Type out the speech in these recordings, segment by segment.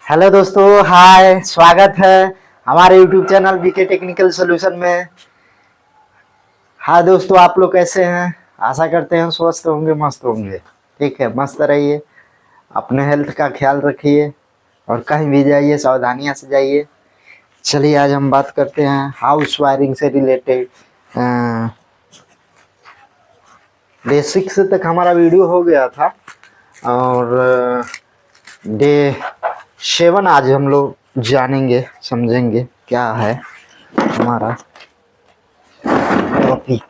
Hello दोस्तों, हाय, स्वागत है हमारे YouTube channel BK technical solution में। हाँ दोस्तों, आप लोग कैसे हैं? आशा करते हैं स्वस्थ होंगे, मस्त होंगे। ठीक है, मस्त रहिए, अपने हेल्थ का ख्याल रखिए और कहीं भी जाइए सावधानियां से जाइए। चलिए आज हम बात करते हैं हाउस वायरिंग से रिलेटेड। डे 6 तक हमारा वीडियो हो गया था और डे 7 आज हम लोग जानेंगे, समझेंगे क्या है हमारा टॉपिक।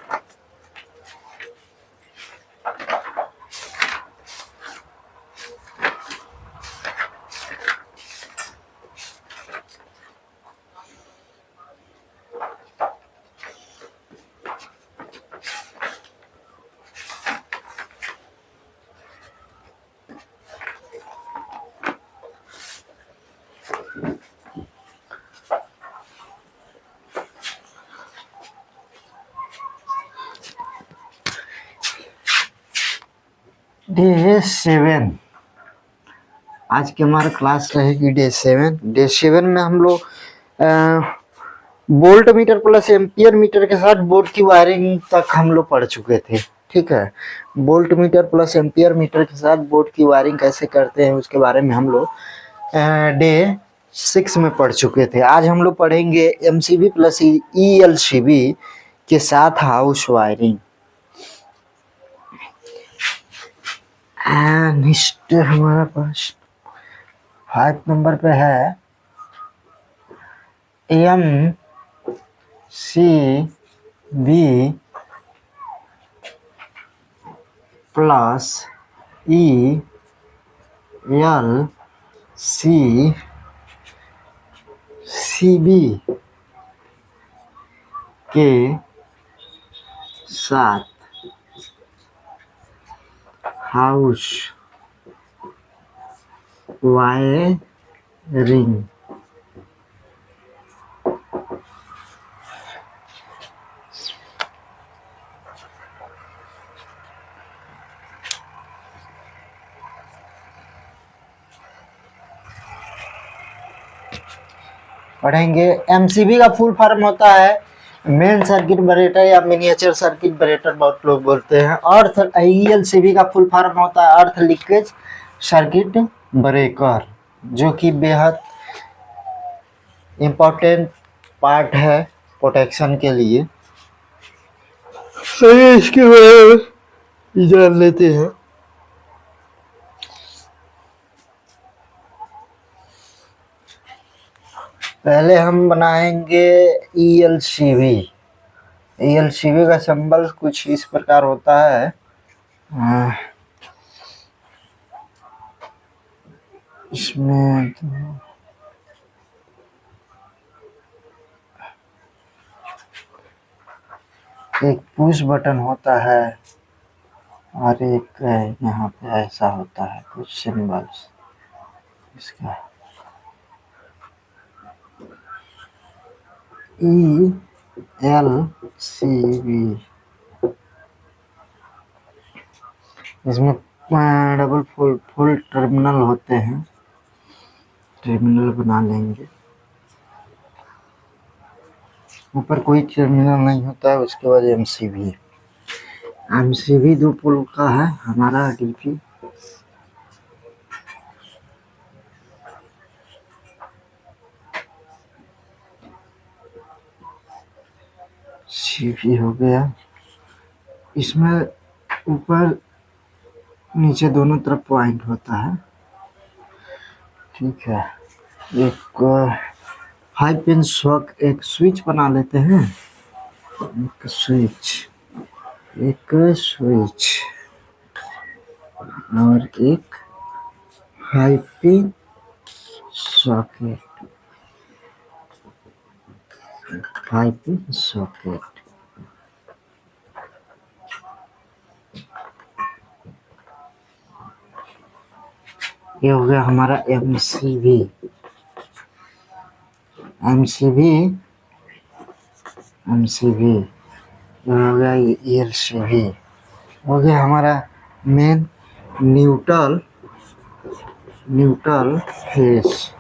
डे 7 आज की हमारा क्लास रहेगी। डे 7 में हम लोग volt meter plus ampere meter के साथ बोर्ड की वायरिंग तक हम लोग पढ़ चुके थे। ठीक है, volt meter plus ampere meter के साथ बोर्ड की वायरिंग कैसे करते हैं उसके बारे में हम लोग डे 6 में पढ़ चुके थे। आज हम लोग पढ़ेंगे एमसीबी प्लस ईएलसीबी के साथ हाउस वायरिंग। नेक्स्ट हमारा पास 5 नंबर पे है M C B plus E L C B के साथ हाउस वायरिंग। पढ़ेंगे। एमसीबी का फुल फॉर्म होता है मेन सर्किट ब्रेकर या मिनिएचर सर्किट ब्रेकर, बहुत लोग बोलते हैं। अर्थ ईएलसीबी का फुल फॉर्म होता है अर्थ लीकेज सर्किट ब्रेकर, जो कि बेहद इम्पोर्टेंट पार्ट है प्रोटेक्शन के लिए। चलिए इसके बारे में जान लेते हैं। पहले हम बनाएंगे ईएलसीबी। ईएलसीबी का सिंबल कुछ इस प्रकार होता है। इसमें एक पुश बटन होता है और एक यहाँ पे ऐसा होता है कुछ सिंबल्स इसका। ईएलसीबी इसमें डबल फुल टर्मिनल होते हैं, टर्मिनल बना लेंगे। ऊपर कोई टर्मिनल नहीं होता है। उसके बाद एमसीबी 2 पोल का है हमारा डीपी। सीपी हो गया। इसमें ऊपर नीचे दोनों तरफ पॉइंट होता है। ठीक है, एक 5 पिन एक स्विच बना लेते हैं। एक स्विच और एक 5 पिन सॉकेट। ये हो गया हमारा एमसीबी। हो गया ईएलसीबी। हो गया हमारा मेन न्यूट्रल फेस।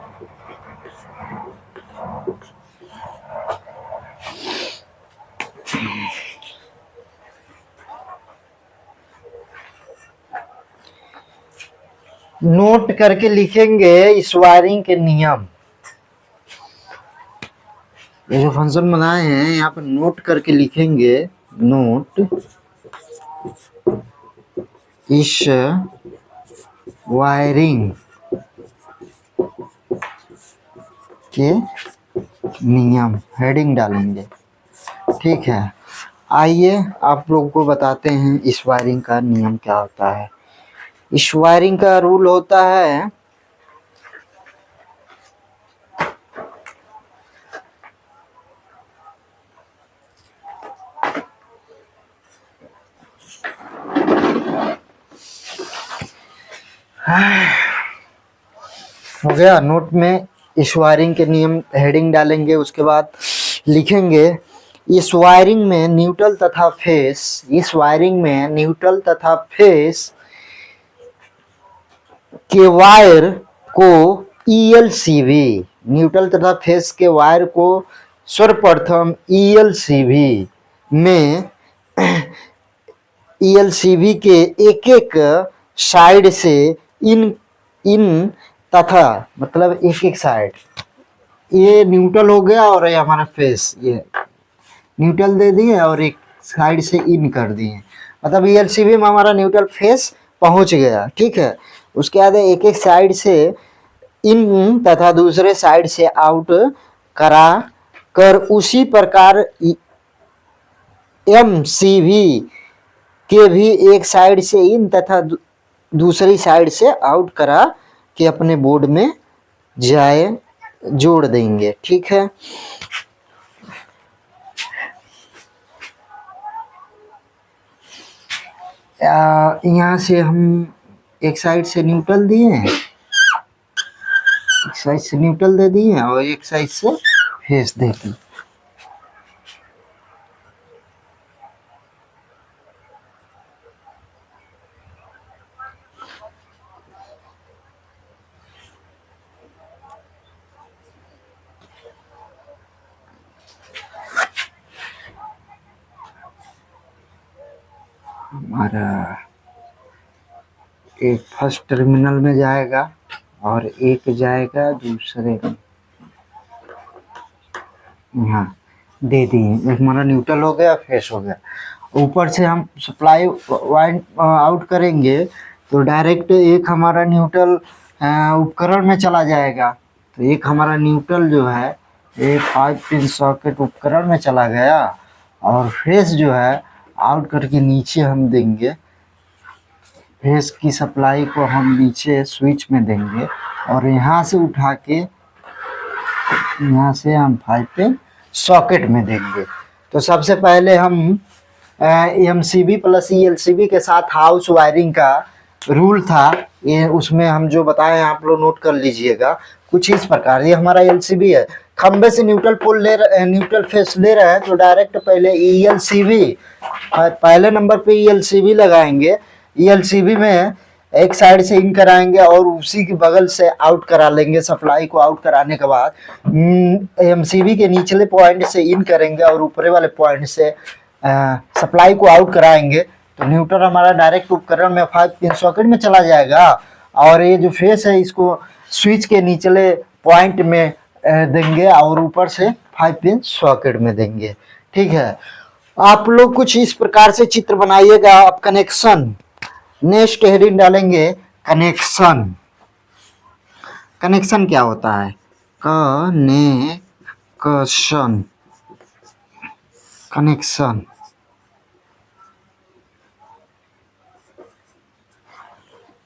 नोट करके लिखेंगे इस वायरिंग के नियम। ये जो फंक्शन बनाए हैं यहाँ पर नोट करके लिखेंगे, नोट इस वायरिंग के नियम, हेडिंग डालेंगे। ठीक है, आइए आप लोगों को बताते हैं इस वायरिंग का नियम क्या होता है। इस वायरिंग का रूल होता है, हो गया नोट में इस वायरिंग के नियम, हेडिंग डालेंगे। उसके बाद लिखेंगे इस वायरिंग में न्यूट्रल तथा फेस, इस वायरिंग में न्यूट्रल तथा फेस के वायर को ELCV, न्यूट्रल तथा फेस के वायर को सर्वप्रथम ELCV में ELCV के एक एक साइड से इन इन तथा, मतलब एक एक साइड, ये न्यूट्रल हो गया और ये हमारा फेस, ये न्यूट्रल दे दिए और एक साइड से इन कर दिए, मतलब ELCV में हमारा न्यूट्रल फेस पहुंच गया। ठीक है, उसके बाद एक एक साइड से इन तथा दूसरे साइड से आउट करा कर उसी प्रकार MCV के भी एक साइड से इन तथा दूसरी साइड से आउट करा के अपने बोर्ड में जाए, जोड़ देंगे। ठीक है, यहाँ से हम एक साइड से न्यूट्रल दिए हैं, एक साइड से न्यूट्रल दे दिए और एक साइड से फेस दे दी। हमारा एक फर्स्ट टर्मिनल में जाएगा और एक जाएगा दूसरे में, यहाँ दे दिए। एक हमारा न्यूट्रल हो गया, फेस हो गया। ऊपर से हम सप्लाई वाइंड आउट करेंगे तो डायरेक्ट एक हमारा न्यूट्रल उपकरण में चला जाएगा। तो एक हमारा न्यूट्रल जो है ये 5 पिन सॉकेट उपकरण में चला गया और फेस जो है आउट करके नीचे हम देंगे, फेस की सप्लाई को हम नीचे स्विच में देंगे और यहाँ से उठा के यहाँ से हम 5 पिन सॉकेट में देंगे। तो सबसे पहले हम MCB प्लस ELCB के साथ हाउस वायरिंग का रूल था, ये उसमें हम जो बताए आप लोग नोट कर लीजिएगा कुछ इस प्रकार। ये हमारा LCB है, खंबे से न्यूट्रल पोल न्यूट्रल फेस ले रहे हैं तो डायरेक्ट पहले ELCB, पहले नंबर पे ELCB लगाएंगे। ELCB में एक साइड से इन कराएंगे और उसी के बगल से आउट करा लेंगे। सप्लाई को आउट कराने के बाद MCB के निचले पॉइंट से इन करेंगे और ऊपरे वाले पॉइंट से सप्लाई को आउट कराएंगे। तो न्यूट्रल हमारा डायरेक्ट उपकरण में 5 पिन सॉकेट में चला जाएगा और ये जो फेस है इसको स्विच के निचले पॉइंट में देंगे और ऊपर से 5 पिन सॉकेट में देंगे। ठीक है, आप लोग कुछ इस प्रकार से चित्र बनाइएगा। अब कनेक्शन, नेक्स्ट हेडिंग डालेंगे कनेक्शन। कनेक्शन क्या होता है? कनेक्शन, कनेक्शन,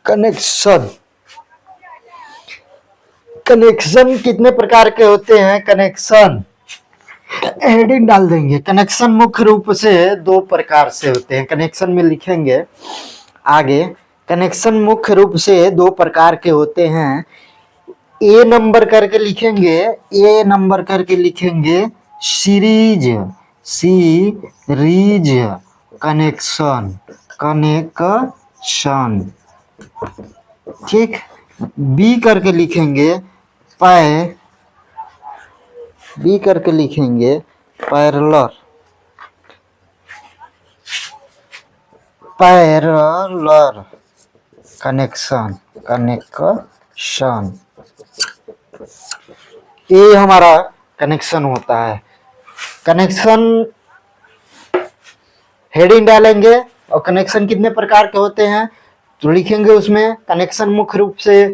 कनेक्शन, कनेक्शन कितने प्रकार के होते हैं? कनेक्शन हेडिंग डाल देंगे। कनेक्शन मुख्य रूप से 2 प्रकार से होते हैं। कनेक्शन में लिखेंगे आगे, कनेक्शन मुख्य रूप से 2 प्रकार के होते हैं। ए नंबर करके लिखेंगे, ए नंबर करके लिखेंगे सीरीज, सीरीज कनेक्शन, कनेक्शन। ठीक, बी करके लिखेंगे बी करके लिखेंगे पैरेलल, पैरेलल कनेक्शन। कनेक्शन, ये हमारा कनेक्शन होता है। कनेक्शन हेडिंग डालेंगे और कनेक्शन कितने प्रकार के होते हैं तो लिखेंगे उसमें। कनेक्शन मुख्य रूप से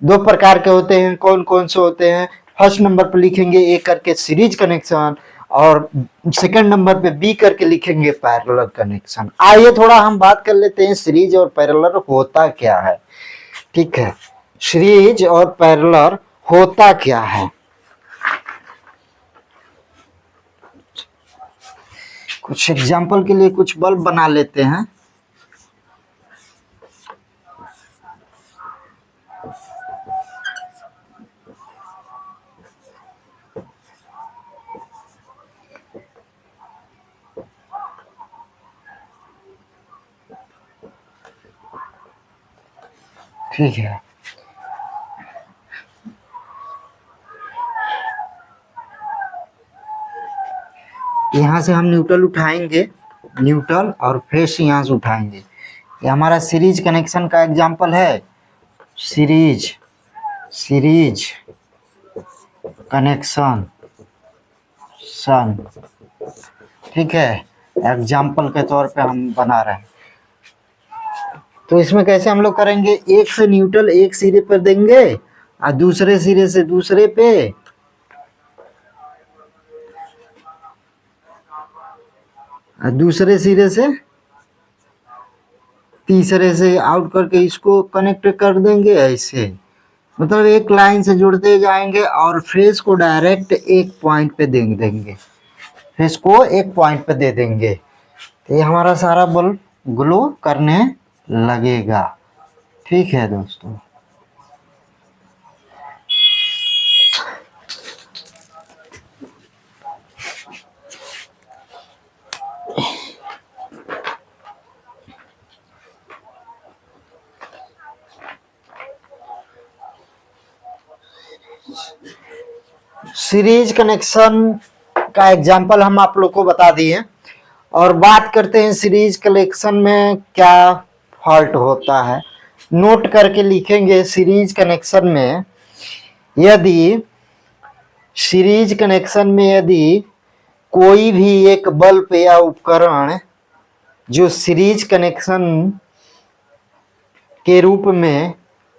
दो प्रकार के होते हैं, कौन कौन से होते हैं। फर्स्ट नंबर पर लिखेंगे ए करके सीरीज कनेक्शन, और सेकंड नंबर पे बी करके लिखेंगे पैरेलल कनेक्शन। आइए थोड़ा हम बात कर लेते हैं सीरीज और पैरेलल होता क्या है। ठीक है, सीरीज और पैरेलल होता क्या है। कुछ एग्जाम्पल के लिए कुछ बल्ब बना लेते हैं। ठीक है, यहाँ से हम न्यूट्रल उठाएंगे, न्यूट्रल और फेस यहाँ से उठाएंगे। ये हमारा सीरीज कनेक्शन का एग्जाम्पल है। सीरीज कनेक्शन सन, ठीक है, एग्जाम्पल के तौर पे हम बना रहे हैं। तो इसमें कैसे हम लोग करेंगे, एक से न्यूट्रल एक सिरे पर देंगे और दूसरे सिरे से दूसरे पे, और दूसरे सिरे से तीसरे से आउट करके इसको कनेक्ट कर देंगे। ऐसे मतलब एक लाइन से जुड़ते जाएंगे और फेस को डायरेक्ट एक पॉइंट पे देंगे, फेस को एक पॉइंट पे दे देंगे। तो ये हमारा सारा बल्ब ग्लो करने लगेगा। ठीक है दोस्तों, सीरीज कनेक्शन का एग्जाम्पल हम आप लोग को बता दिए और बात करते हैं सीरीज कनेक्शन में क्या फॉल्ट होता है। नोट करके लिखेंगे, सीरीज कनेक्शन में यदि कोई भी एक बल्ब या उपकरण जो सीरीज कनेक्शन के रूप में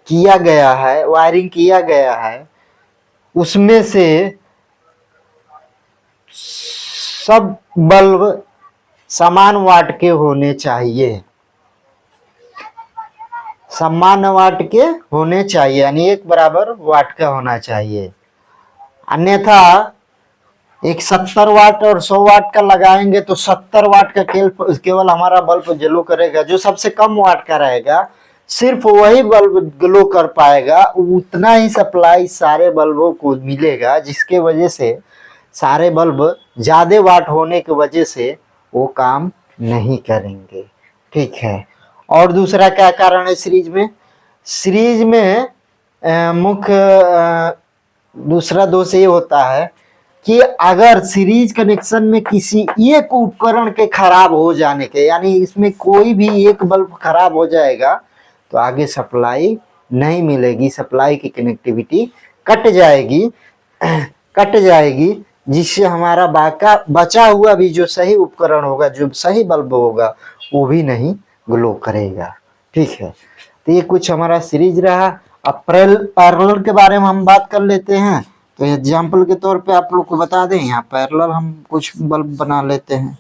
किया गया है, वायरिंग किया गया है, उसमें से सब बल्ब समान वाट के होने चाहिए, समान वाट के होने चाहिए, यानी एक बराबर वाट का होना चाहिए। अन्यथा एक 70 वाट और 100 वाट का लगाएंगे तो 70 वाट का केवल हमारा बल्ब ग्लो करेगा। जो सबसे कम वाट का रहेगा सिर्फ वही बल्ब ग्लो कर पाएगा, उतना ही सप्लाई सारे बल्बों को मिलेगा, जिसके वजह से सारे बल्ब ज्यादा वाट होने की वजह से वो काम नहीं करेंगे। ठीक है, और दूसरा क्या कारण है सीरीज में, सीरीज में मुख्य दूसरा दोष ये होता है कि अगर सीरीज कनेक्शन में किसी एक उपकरण के खराब हो जाने के, यानी इसमें कोई भी एक बल्ब खराब हो जाएगा तो आगे सप्लाई नहीं मिलेगी, सप्लाई की कनेक्टिविटी कट जाएगी, जिससे हमारा बचा हुआ भी जो सही उपकरण होगा, जो सही बल्ब होगा, वो भी नहीं ग्लो करेगा। ठीक है, तो ये कुछ हमारा सीरीज रहा। अब पैरेलल के बारे में हम बात कर लेते हैं। तो एग्जाम्पल के तौर पे आप लोग को बता दें, यहाँ पैरेलल हम कुछ बल्ब बना लेते हैं।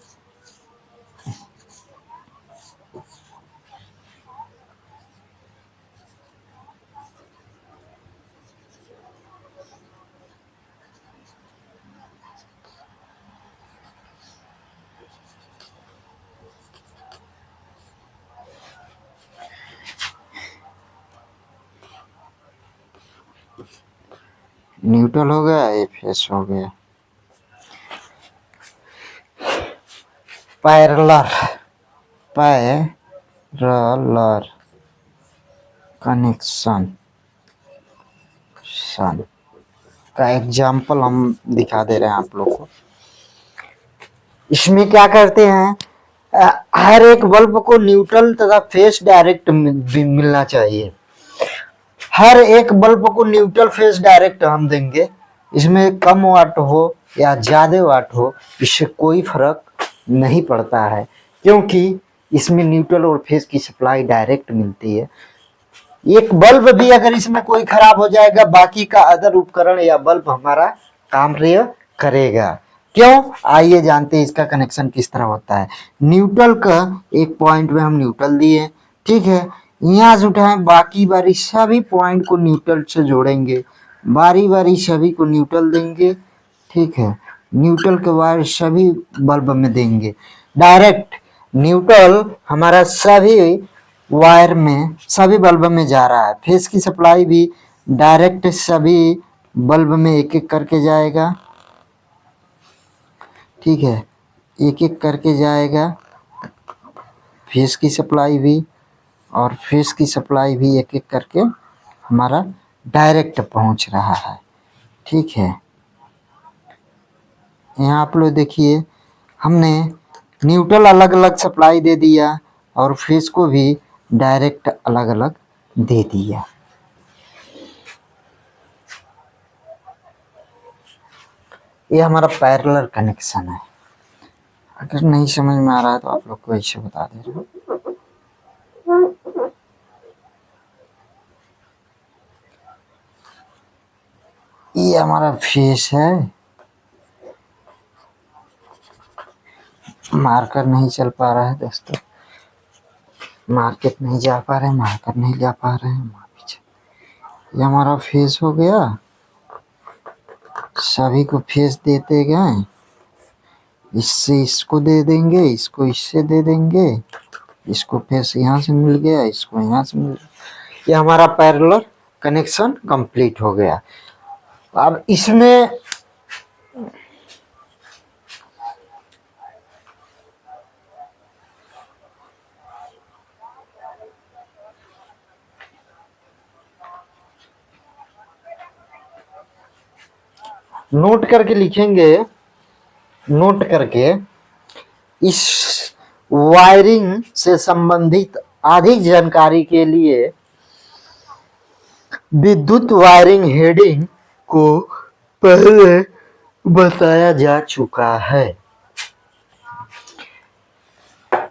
न्यूट्रल हो गया, ये फेस हो गया। पैरेलल कनेक्शन का एग्जाम्पल हम दिखा दे रहे हैं आप लोग को। इसमें क्या करते हैं, हर एक बल्ब को न्यूट्रल तथा फेस डायरेक्ट मिलना चाहिए। हर एक बल्ब को न्यूट्रल फेस डायरेक्ट हम देंगे। इसमें कम वाट हो या ज्यादा वाट हो, इससे कोई फर्क नहीं पड़ता है, क्योंकि इसमें न्यूट्रल और फेस की सप्लाई डायरेक्ट मिलती है। एक बल्ब भी अगर इसमें कोई खराब हो जाएगा, बाकी का अदर उपकरण या बल्ब हमारा कार्य करेगा। क्यों, आइए जानते हैं इसका कनेक्शन किस तरह होता है। न्यूट्रल का एक पॉइंट में हम न्यूट्रल दिए, ठीक है, यहाँ से उठाएं, बाकी बारी सभी पॉइंट को न्यूट्रल से जोड़ेंगे, बारी बारी सभी को न्यूट्रल देंगे, ठीक है। न्यूट्रल के वायर सभी बल्ब में देंगे डायरेक्ट। न्यूट्रल हमारा सभी वायर में, सभी बल्ब में जा रहा है। फेस की सप्लाई भी डायरेक्ट सभी बल्ब में एक एक करके जाएगा, ठीक है, एक एक करके जाएगा। फेस की सप्लाई भी और फेस की सप्लाई भी एक एक करके हमारा डायरेक्ट पहुंच रहा है, ठीक है। यहाँ आप लोग देखिए, हमने न्यूट्रल अलग अलग सप्लाई दे दिया और फेस को भी डायरेक्ट अलग अलग दे दिया। ये हमारा पैरेलल कनेक्शन है। अगर नहीं समझ में आ रहा है तो आप लोग को ऐसे बता दे रहे हो। ये हमारा फेस है, मार्कर नहीं चल पा रहा है दोस्तों, मार्केट नहीं जा पा रहे हैं, मार्कर नहीं जा पा रहे हैं, ये हमारा फेस हो गया। सभी को फेस देते गए, इससे इसको दे देंगे, इसको इससे दे देंगे, इसको फेस यहाँ से मिल गया, इसको यहाँ से मिल गया। ये हमारा पैरेलल कनेक्शन कंप्लीट हो गया। अब इसमें नोट करके लिखेंगे, नोट करके इस वायरिंग से संबंधित अधिक जानकारी के लिए विद्युत वायरिंग हेडिंग को पहले बताया जा चुका है।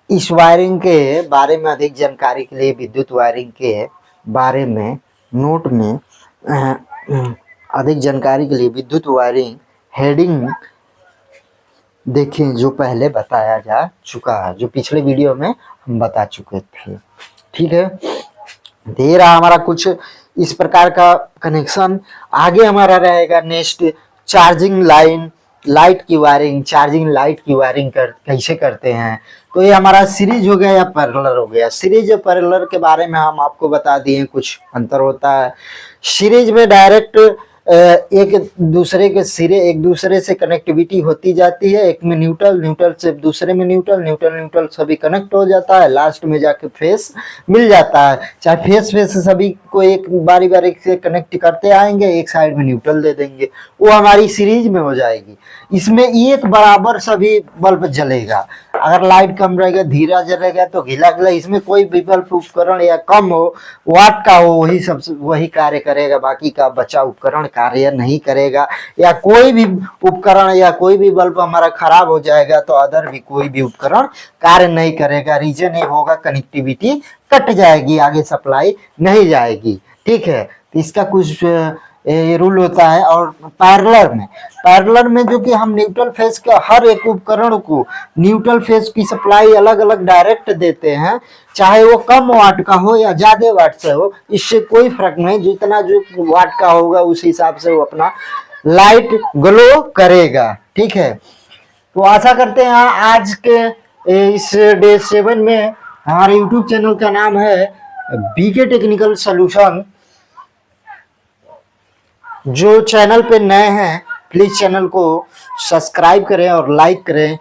इस वायरिंग के बारे में अधिक जानकारी के लिए विद्युत वायरिंग के बारे में नोट में अधिक जानकारी के लिए विद्युत वायरिंग हेडिंग देखें, जो पहले बताया जा चुका है, जो पिछले वीडियो में हम बता चुके थे, ठीक है। दे रहा हमारा कुछ इस प्रकार का कनेक्शन। आगे हमारा रहेगा नेक्स्ट चार्जिंग लाइन, लाइट की वायरिंग, चार्जिंग लाइट की वायरिंग कैसे करते हैं। तो ये हमारा सीरीज हो गया या पैरेलल हो गया। सीरीज और पैरेलल के बारे में हम आपको बता दिए, कुछ अंतर होता है। सीरीज में डायरेक्ट एक दूसरे के सिरे, एक दूसरे से कनेक्टिविटी होती जाती है। एक में न्यूट्रल, न्यूट्रल से दूसरे में न्यूट्रल, न्यूट्रल न्यूट्रल सभी कनेक्ट हो जाता है, लास्ट में जाके फेस मिल जाता है। चाहे फेस फेस सभी को एक बारी बारी से कनेक्ट करते आएंगे, एक साइड में न्यूट्रल दे देंगे, वो हमारी सीरीज में हो जाएगी। इसमें एक बराबर सभी बल्ब जलेगा। अगर लाइट कम रहेगा, धीरा जलेगा तो घिला घिला। इसमें कोई भी बल्ब उपकरण या कम हो वाट का हो, वही कार्य करेगा, बाकी का बचा उपकरण कार्य नहीं करेगा। या कोई भी उपकरण या कोई भी बल्ब हमारा खराब हो जाएगा तो अदर भी कोई भी उपकरण कार्य नहीं करेगा। रीजन ये होगा कनेक्टिविटी कट जाएगी, आगे सप्लाई नहीं जाएगी, ठीक है। तो इसका कुछ ये रूल होता है। और पैरेलल में जो कि हम न्यूट्रल फेस का हर एक उपकरण को न्यूट्रल फेस की सप्लाई अलग अलग डायरेक्ट देते हैं, चाहे वो कम वाट का हो या ज्यादा वाट से हो, इससे कोई फर्क नहीं। जितना जो वाट का होगा उस हिसाब से वो अपना लाइट ग्लो करेगा, ठीक है। तो आशा करते हैं आज के इस डे 7 में हमारे यूट्यूब चैनल का नाम है बीके टेक्निकल सॉल्यूशन। जो चैनल पे नए हैं प्लीज चैनल को सब्सक्राइब करें और लाइक करें,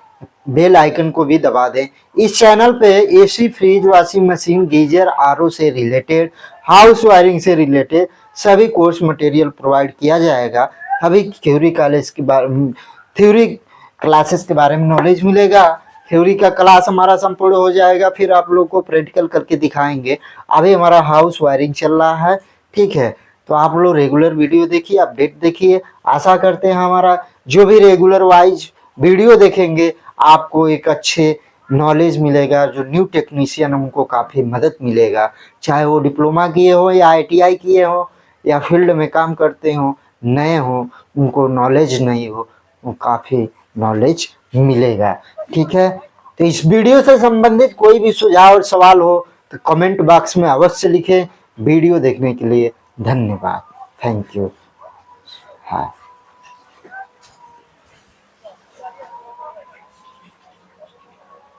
बेल आइकन को भी दबा दें। इस चैनल पे AC, fridge, washing machine, geyser, RO से रिलेटेड, हाउस वायरिंग से रिलेटेड सभी कोर्स मटेरियल प्रोवाइड किया जाएगा। अभी थ्योरी क्लासेस के बारे में नॉलेज मिलेगा। थ्योरी का क्लास हमारा संपूर्ण हो जाएगा, फिर आप लोग को प्रैक्टिकल करके दिखाएंगे। अभी हमारा हाउस वायरिंग चल रहा है, ठीक है, तो आप लोग रेगुलर वीडियो देखिए, अपडेट देखिए। आशा करते हैं हमारा जो भी रेगुलर वाइज वीडियो देखेंगे आपको एक अच्छे नॉलेज मिलेगा, जो न्यू टेक्नीशियन उनको काफ़ी मदद मिलेगा, चाहे वो डिप्लोमा किए हो या ITI किए हो या फील्ड में काम करते हो, नए हो, उनको नॉलेज नहीं हो, वो काफ़ी नॉलेज मिलेगा। ठीक है, तो इस वीडियो से संबंधित कोई भी सुझाव और सवाल हो तो कमेंट बॉक्स में अवश्य लिखें। वीडियो देखने के लिए धन्यवाद, थैंक यू। हाँ।